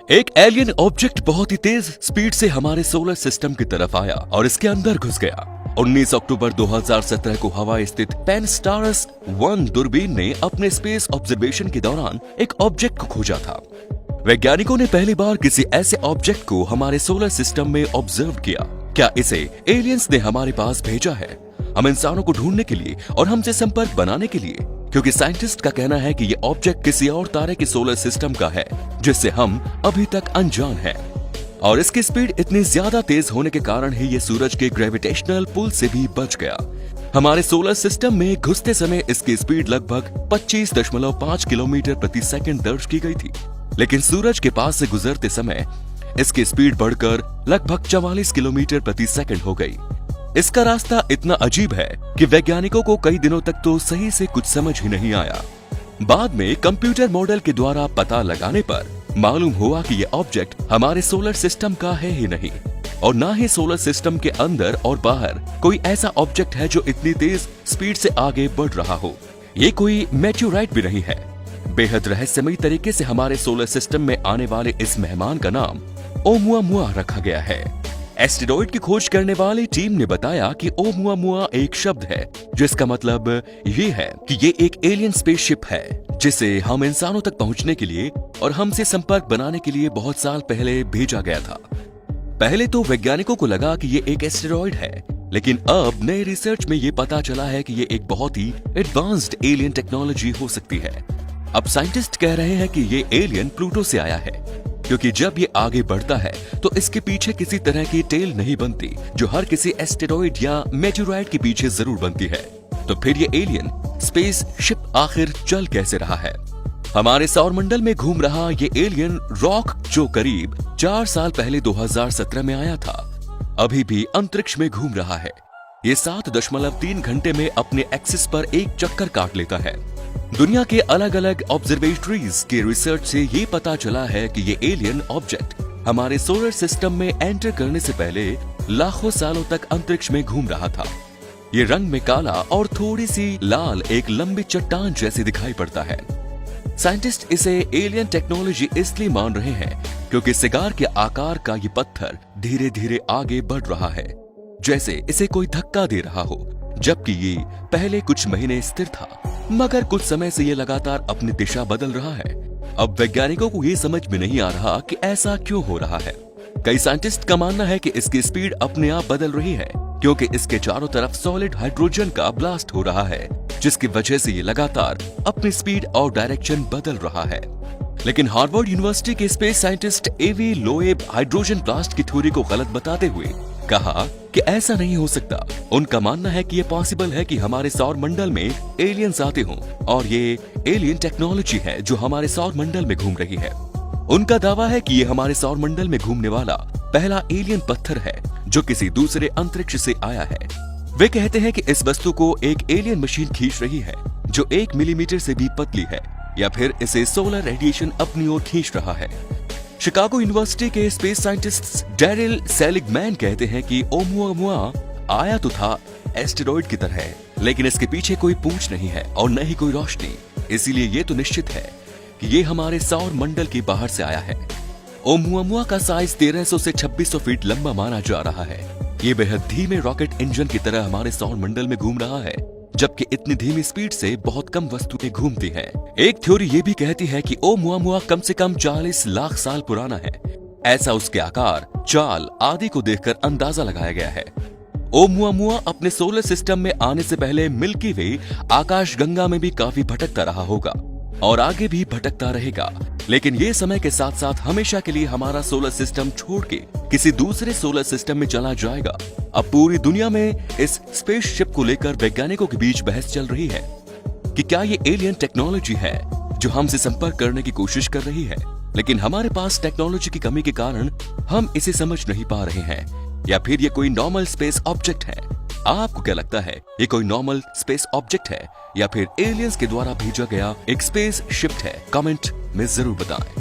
एक alien object बहुत ही तेज speed से हमारे सोलर सिस्टम की तरफ आया और इसके अंदर घुस गया। 19 अक्टूबर 2017 को हवाई स्थित पेनस्टारस 1 दूरबीन ने अपने स्पेस ऑब्जर्वेशन के दौरान एक ऑब्जेक्ट को खोजा था। वैज्ञानिकों ने पहली बार किसी ऐसे ऑब्जेक्ट को हमारे सोलर सिस्टम में ऑब्जर्व किया। क्या इसे एलियंस ने हमारे पास भेजा है, हम इंसानों को ढूंढने के लिए और हमसे संपर्क बनाने के लिए? क्योंकि साइंटिस्ट का कहना है कि ये ऑब्जेक्ट किसी और तारे के सोलर सिस्टम का है जिससे हम अभी तक अनजान हैं। और इसकी स्पीड इतनी ज्यादा तेज होने के कारण ही ये सूरज के ग्रेविटेशनल पुल से भी बच गया। हमारे सोलर सिस्टम में घुसते समय इसकी स्पीड लगभग 25.5 किलोमीटर प्रति सेकंड दर्ज की गई थी, लेकिन सूरज के पास से गुजरते समय इसकी स्पीड बढ़कर लगभग 44 किलोमीटर प्रति सेकंड हो गई। इसका रास्ता इतना अजीब है कि वैज्ञानिकों को कई दिनों तक तो सही से कुछ समझ ही नहीं आया। बाद में कंप्यूटर मॉडल के द्वारा पता लगाने पर मालूम हुआ कि यह ऑब्जेक्ट हमारे सोलर सिस्टम का है ही नहीं और ना ही सोलर सिस्टम के अंदर और बाहर कोई ऐसा ऑब्जेक्ट है जो इतनी तेज स्पीड से आगे बढ़ रहा हो। ये कोई मेट्योराइट भी नहीं है। बेहद रहस्यमयी तरीके से हमारे सोलर सिस्टम में आने वाले इस मेहमान का नाम ओमुआमुआ रखा गया है। एस्टेरॉइड की खोज करने वाली टीम ने बताया कि ओमुआमुआ एक शब्द है जिसका मतलब ये है कि ये एक एलियन स्पेसशिप है जिसे हम इंसानों तक पहुंचने के लिए और हमसे संपर्क बनाने के लिए बहुत साल पहले भेजा गया था। पहले तो वैज्ञानिकों को लगा कि ये एक एस्टेरॉइड है, लेकिन अब नए रिसर्च में ये पता चला है कि ये एक बहुत ही एडवांस्ड एलियन टेक्नोलॉजी हो सकती है। अब साइंटिस्ट कह रहे हैं कि ये एलियन प्लूटो से आया है, क्योंकि जब ये आगे बढ़ता है तो इसके पीछे किसी तरह की टेल नहीं बनती जो हर किसी एस्टेरॉइड या मेटेओराइट के पीछे जरूर बनती है। तो फिर ये एलियन स्पेस शिप आखिर चल कैसे रहा है? हमारे सौरमंडल में घूम रहा ये एलियन रॉक जो करीब 4 साल पहले 2017 में आया था, अभी भी अंतरिक्ष में घूम रहा है। ये 7.3 घंटे में अपने एक्सिस पर एक चक्कर काट लेता है। दुनिया के अलग अलग ऑब्जर्वेटरीज के रिसर्च से ये पता चला है कि ये एलियन ऑब्जेक्ट हमारे सोलर सिस्टम में एंटर करने से पहले लाखों सालों तक अंतरिक्ष में घूम रहा था। ये रंग में काला और थोड़ी सी लाल एक लंबी चट्टान जैसी दिखाई पड़ता है। साइंटिस्ट इसे एलियन टेक्नोलॉजी इसलिए मान रहे हैं क्योंकि सिगार के आकार का ये पत्थर धीरे धीरे आगे बढ़ रहा है, जैसे इसे कोई धक्का दे रहा हो, जबकि ये पहले कुछ महीने स्थिर था, मगर कुछ समय से ये लगातार अपनी दिशा बदल रहा है। अब वैज्ञानिकों को ये समझ में नहीं आ रहा कि ऐसा क्यों हो रहा है। कई साइंटिस्ट का मानना है कि इसकी स्पीड अपने आप बदल रही है क्योंकि इसके चारों तरफ सॉलिड हाइड्रोजन का ब्लास्ट हो रहा है, जिसकी वजह से ये लगातार अपनी स्पीड और डायरेक्शन बदल रहा है। लेकिन हार्वर्ड यूनिवर्सिटी के स्पेस साइंटिस्ट एवी लोएब हाइड्रोजन ब्लास्ट की थ्योरी को गलत बताते हुए कहा कि ऐसा नहीं हो सकता। उनका मानना है कि ये पॉसिबल है कि हमारे सौर मंडल में एलियंस आते हों और ये एलियन टेक्नोलॉजी है जो हमारे सौर मंडल में घूम रही है। उनका दावा है कि ये हमारे सौर मंडल में घूमने वाला पहला एलियन पत्थर है जो किसी दूसरे अंतरिक्ष से आया है। वे कहते हैं कि इस वस्तु को एक एलियन मशीन खींच रही है जो 1 मिलीमीटर से भी पतली है, या फिर इसे सोलर रेडिएशन अपनी ओर खींच रहा है। शिकागो यूनिवर्सिटी के स्पेस साइंटिस्ट डैरिल सेलिगमैन कहते हैं कि ओमुआमुआ आया तो था एस्टेरॉइड की तरह, लेकिन इसके पीछे कोई पूंछ नहीं है और न ही कोई रोशनी, इसीलिए ये तो निश्चित है कि ये हमारे सौर मंडल के बाहर से आया है। ओमुआमुआ का साइज 1300 से 2600 फीट लंबा माना जा रहा है। ये बेहद धीमे रॉकेट इंजन की तरह हमारे सौर मंडल में घूम रहा है, जबकि इतनी धीमी स्पीड से बहुत कम वस्तुएं घूमती हैं। एक थ्योरी ये भी कहती है कि ओमुआमुआ कम से कम 40 लाख साल पुराना है। ऐसा उसके आकार, चाल आदि को देखकर अंदाजा लगाया गया है। ओमुआमुआ अपने सोलर सिस्टम में आने से पहले मिल्की वे आकाशगंगा में भी काफी भटकता रहा होगा और आगे भी भटकता रहेगा, लेकिन ये समय के साथ साथ हमेशा के लिए हमारा सोलर सिस्टम छोड़ के किसी दूसरे सोलर सिस्टम में चला जाएगा। अब पूरी दुनिया में इस स्पेसशिप को लेकर वैज्ञानिकों के बीच बहस चल रही है कि क्या ये एलियन टेक्नोलॉजी है जो हमसे संपर्क करने की कोशिश कर रही है, लेकिन हमारे पास टेक्नोलॉजी की कमी के कारण हम इसे समझ नहीं पा रहे हैं, या फिर ये कोई नॉर्मल स्पेस ऑब्जेक्ट है। आपको क्या लगता है, ये कोई नॉर्मल स्पेस ऑब्जेक्ट है या फिर एलियंस के द्वारा भेजा गया एक स्पेस शिप है? कमेंट में जरूर बताएं।